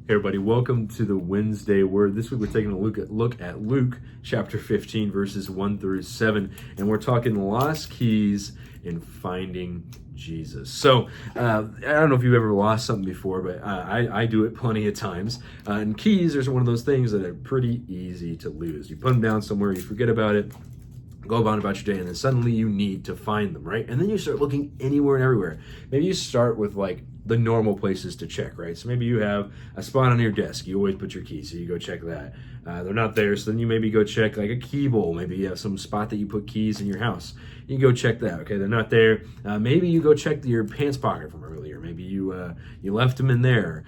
Hey everybody, welcome to the Wednesday Word. This week we're taking a look at Luke chapter 15 verses 1 through 7, and we're talking lost keys in finding Jesus. So I don't know if you've ever lost something before, but I do it plenty of times. And keys are one of those things that are pretty easy to lose. You put them down somewhere, you forget about it, go about your day, and then suddenly you need to find them, right? And then you start looking anywhere and everywhere. Maybe you start with like the normal places to check, right? So maybe you have a spot on your desk. You always put your keys, so you go check that. They're not there, so then you maybe go check like a key bowl. Maybe you have some spot that you put keys in your house. You go check that. Okay, they're not there. Maybe you go check your pants pocket from earlier. Maybe you left them in there.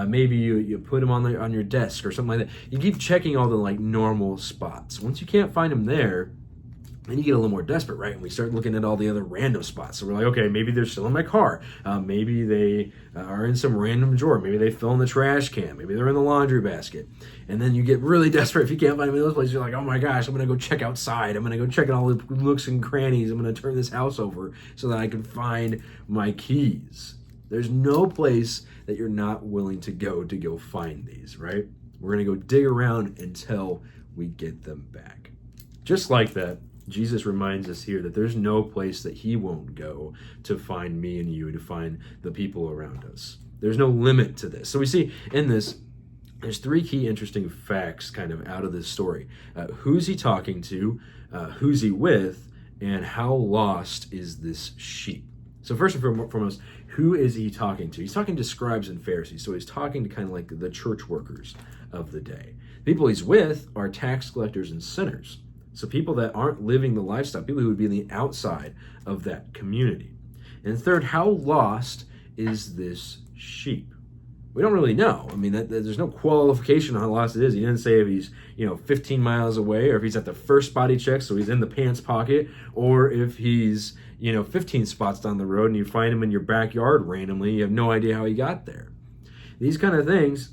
Maybe you put them on your desk or something like that. You keep checking all the like normal spots. Once you can't find them there, then you get a little more desperate, right? And we start looking at all the other random spots. So we're like, okay, maybe they're still in my car. Maybe they are in some random drawer. Maybe they fell in the trash can. Maybe they're in the laundry basket. And then you get really desperate if you can't find them in those places. You're like, oh my gosh, I'm going to go check outside. I'm going to go check in all the nooks and crannies. I'm going to turn this house over so that I can find my keys. There's no place that you're not willing to go find these, right? We're going to go dig around until we get them back. Just like that, Jesus reminds us here that there's no place that he won't go to find me and you, to find the people around us. There's no limit to this. So we see in this, there's three key interesting facts kind of out of this story. Who's he talking to? Who's he with? And how lost is this sheep? So first and foremost, who is he talking to? He's talking to scribes and Pharisees. So he's talking to kind of like the church workers of the day. The people he's with are tax collectors and sinners. So people that aren't living the lifestyle, people who would be on the outside of that community. And third, how lost is this sheep? We don't really know. I mean, there's no qualification on how lost it is. He didn't say if he's 15 miles away, or if he's at the first spot he checks, so he's in the pants pocket, or if he's 15 spots down the road and you find him in your backyard randomly. You have no idea how he got there. These kind of things,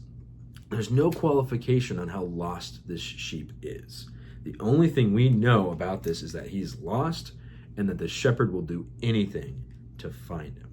there's no qualification on how lost this sheep is. The only thing we know about this is that he's lost and that the shepherd will do anything to find him.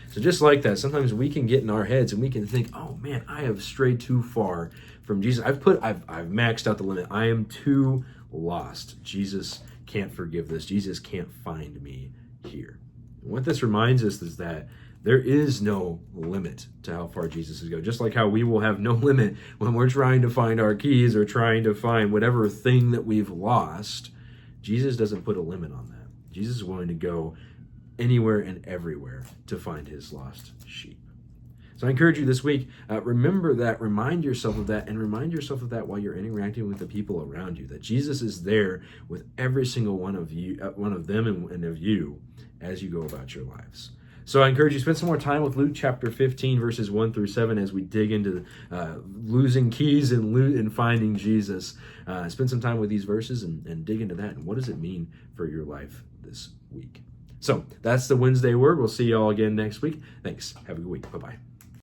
So just like that, sometimes we can get in our heads and we can think, oh man, I have strayed too far from Jesus. I've maxed out the limit. I am too lost. Jesus can't forgive this. Jesus can't find me here. And what this reminds us is that there is no limit to how far Jesus is going. Just like how we will have no limit when we're trying to find our keys or trying to find whatever thing that we've lost, Jesus doesn't put a limit on that. Jesus is willing to go anywhere and everywhere to find his lost sheep. So I encourage you this week, remember that, remind yourself of that, and remind yourself of that while you're interacting with the people around you, that Jesus is there with every single one of you, one of them and of you as you go about your lives. So I encourage you to spend some more time with Luke chapter 15, verses 1 through 7, as we dig into losing keys and finding Jesus. Spend some time with these verses and dig into that. And what does it mean for your life this week? So that's the Wednesday Word. We'll see you all again next week. Thanks. Have a good week. Bye-bye.